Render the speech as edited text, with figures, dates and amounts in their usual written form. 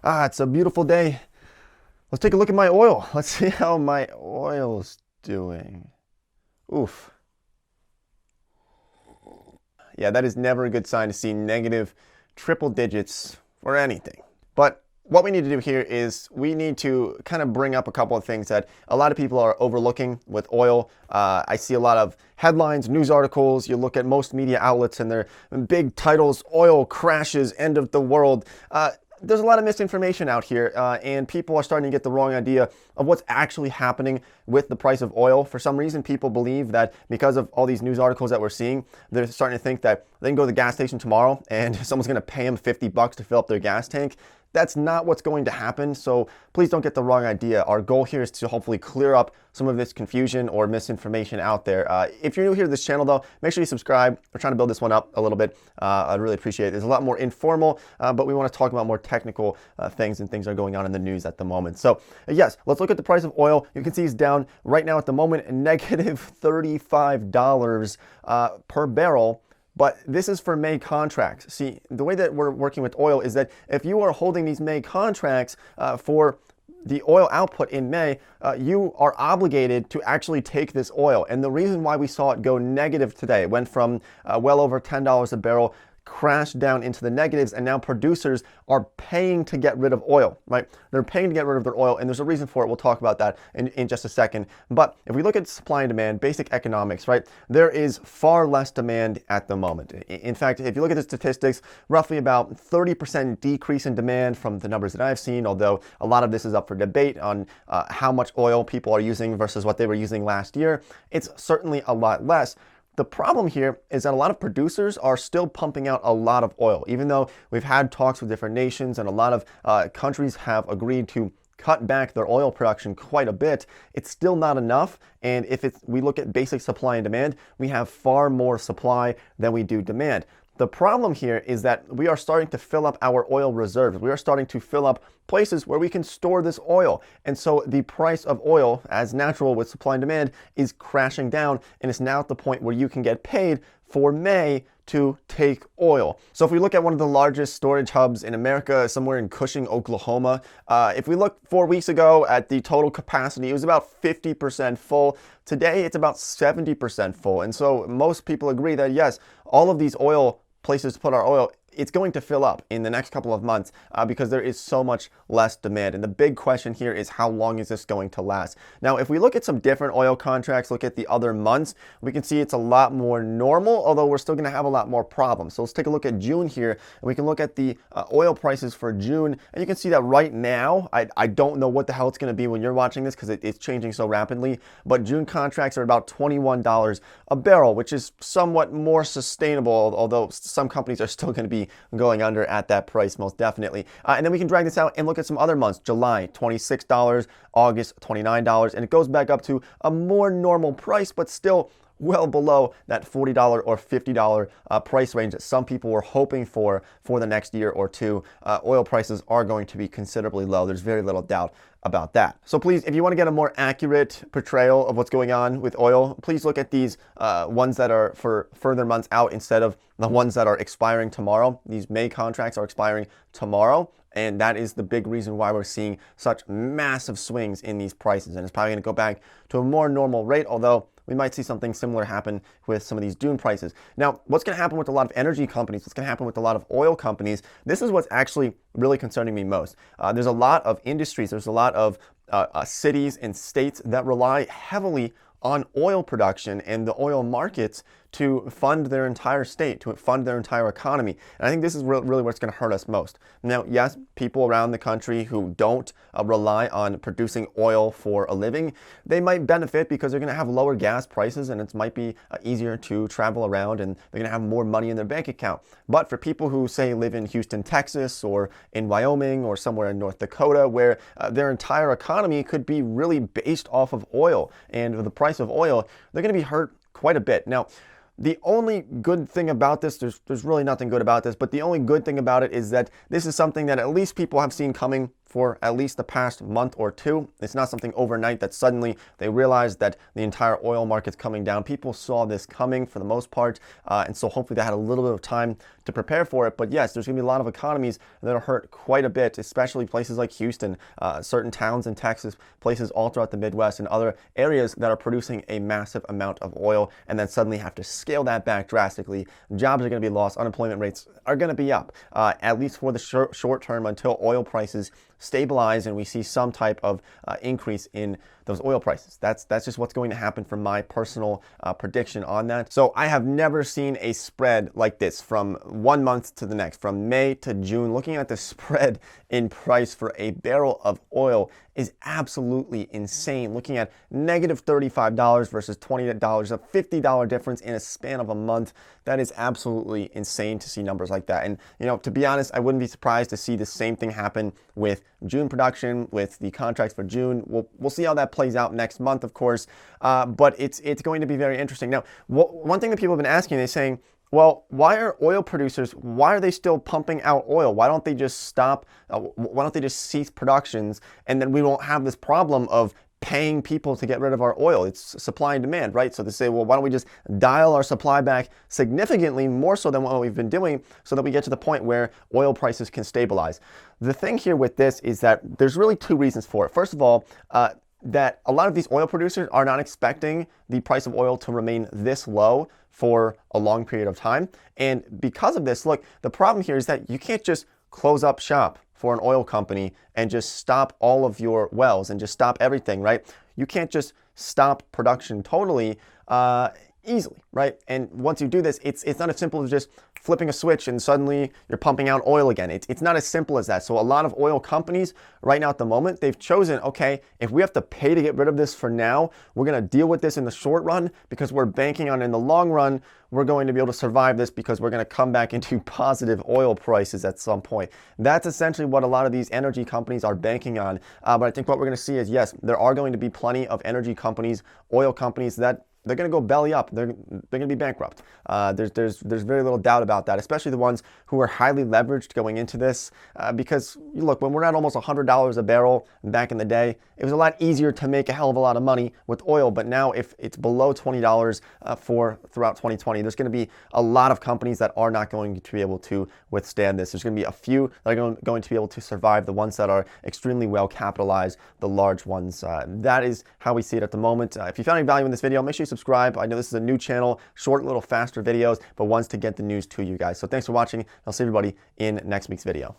It's a beautiful day. Let's take a look at my oil. Let's see how my oil's doing. Oof. Yeah, that is never a good sign to see negative triple digits for anything. But what we need to do here is we need to kind of bring up a couple of things that a lot of people are overlooking with oil. I see a lot of headlines, news articles. You look at most media outlets and their big titles, oil crashes, end of the world. There's a lot of misinformation out here, and people are starting to get the wrong idea of what's actually happening with the price of oil. For some reason, people believe that because of all these news articles that we're seeing, they're starting to think that they can go to the gas station tomorrow and someone's going to pay them $50 to fill up their gas tank. That's not what's going to happen, so please don't get the wrong idea. Our goal here is to hopefully clear up some of this confusion or misinformation out there. If you're new here to this channel, though, make sure you subscribe. We're trying to build this one up a little bit. I'd really appreciate it. There's a lot more informal, but we want to talk about more technical things and things that are going on in the news at the moment. So yes, let's look at the price of oil. You can see it's down right now at the moment, negative $35 per barrel. But this is for May contracts. See, the way that we're working with oil is that if you are holding these May contracts for the oil output in May, you are obligated to actually take this oil. And the reason why we saw it go negative today, it went from well over $10 a barrel, crashed down into the negatives, and now producers are paying to get rid of oil, right? They're paying to get rid of their oil, and there's a reason for it. We'll talk about that in just a second. But if we look at supply and demand, basic economics, right? There is far less demand at the moment. In fact, if you look at the statistics, roughly about 30% decrease in demand from the numbers that I've seen, although a lot of this is up for debate on how much oil people are using versus what they were using last year. It's certainly a lot less. The problem here is that a lot of producers are still pumping out a lot of oil, even though we've had talks with different nations and a lot of countries have agreed to cut back their oil production quite a bit. It's still not enough. And if we look at basic supply and demand, we have far more supply than we do demand. The problem here is that we are starting to fill up our oil reserves. We are starting to fill up places where we can store this oil. And so the price of oil, as natural with supply and demand, is crashing down, and it's now at the point where you can get paid for May to take oil. So if we look at one of the largest storage hubs in America, somewhere in Cushing, Oklahoma, if we look 4 weeks ago at the total capacity, it was about 50% full. Today, it's about 70% full. And so most people agree that yes, all of these oil places to put our oil, it's going to fill up in the next couple of months because there is so much less demand. And the big question here is, how long is this going to last? Now, if we look at some different oil contracts, look at the other months, we can see it's a lot more normal, although we're still going to have a lot more problems. So let's take a look at June here, and we can look at the oil prices for June. And you can see that right now, I don't know what the hell it's going to be when you're watching this because it's changing so rapidly, but June contracts are about $21 a barrel, which is somewhat more sustainable, although some companies are still going to be going under at that price, most definitely. And then we can drag this out and look at some other months. July, $26, August, $29, and it goes back up to a more normal price, but still well below that $40 or $50 price range that some people were hoping for the next year or two. Oil prices are going to be considerably low. There's very little doubt about that. So please, if you want to get a more accurate portrayal of what's going on with oil, please look at these ones that are for further months out instead of the ones that are expiring tomorrow. These May contracts are expiring tomorrow. And that is the big reason why we're seeing such massive swings in these prices. And it's probably going to go back to a more normal rate, although we might see something similar happen with some of these June prices. Now, what's going to happen with a lot of energy companies, what's going to happen with a lot of oil companies, this is what's actually really concerning me most. There's a lot of industries, there's a lot of cities and states that rely heavily on oil production and the oil markets to fund their entire state, to fund their entire economy. And I think this is really what's going to hurt us most. Now, yes, people around the country who don't rely on producing oil for a living, they might benefit because they're going to have lower gas prices and it might be easier to travel around and they're going to have more money in their bank account. But for people who, say, live in Houston, Texas, or in Wyoming, or somewhere in North Dakota, where their entire economy could be really based off of oil and the price of oil, they're going to be hurt quite a bit. Now, the only good thing about this, there's really nothing good about this, but the only good thing about it is that this is something that at least people have seen coming for at least the past month or two. It's not something overnight that suddenly they realized that the entire oil market's coming down. People saw this coming for the most part, and so hopefully they had a little bit of time to prepare for it. But yes, there's going to be a lot of economies that are hurt quite a bit, especially places like Houston, certain towns in Texas, places all throughout the Midwest and other areas that are producing a massive amount of oil and then suddenly have to scale that back drastically. Jobs are going to be lost. Unemployment rates are going to be up, at least for the short term, until oil prices stabilize and we see some type of increase in those oil prices. That's just what's going to happen from my personal prediction on that. So I have never seen a spread like this from 1 month to the next, from May to June. Looking at the spread in price for a barrel of oil is absolutely insane. Looking at negative $35 versus $20, a $50 difference in a span of a month. That is absolutely insane to see numbers like that. And to be honest, I wouldn't be surprised to see the same thing happen with June production, with the contracts for June. We'll see how that plays out next month, of course. But it's going to be very interesting. Now, one thing that people have been asking, they're saying, well, why are oil producers, why are they still pumping out oil? Why don't they just stop? Why don't they just cease productions? And then we won't have this problem of paying people to get rid of our oil. It's supply and demand, right? So they say, well, why don't we just dial our supply back significantly more so than what we've been doing so that we get to the point where oil prices can stabilize? The thing here with this is that there's really two reasons for it. First of all, that a lot of these oil producers are not expecting the price of oil to remain this low for a long period of time. And because of this, look, the problem here is that you can't just close up shop for an oil company and just stop all of your wells and just stop everything, right? You can't just stop production totally easily, right? And once you do this, it's not as simple as just flipping a switch and suddenly you're pumping out oil again. It's not as simple as that. So a lot of oil companies right now at the moment, they've chosen, okay, if we have to pay to get rid of this for now, we're going to deal with this in the short run because we're banking on in the long run, we're going to be able to survive this because we're going to come back into positive oil prices at some point. That's essentially what a lot of these energy companies are banking on. But I think what we're going to see is, yes, there are going to be plenty of energy companies, oil companies that they're going to go belly up. They're going to be bankrupt. There's very little doubt about that, especially the ones who are highly leveraged going into this. Because look, when we're at almost $100 a barrel back in the day, it was a lot easier to make a hell of a lot of money with oil. But now if it's below $20 throughout 2020, there's going to be a lot of companies that are not going to be able to withstand this. There's going to be a few that are going to be able to survive, the ones that are extremely well capitalized, the large ones. That is how we see it at the moment. If you found any value in this video, make sure you subscribe. I know this is a new channel, short, little faster videos, but ones to get the news to you guys. So thanks for watching. I'll see everybody in next week's video.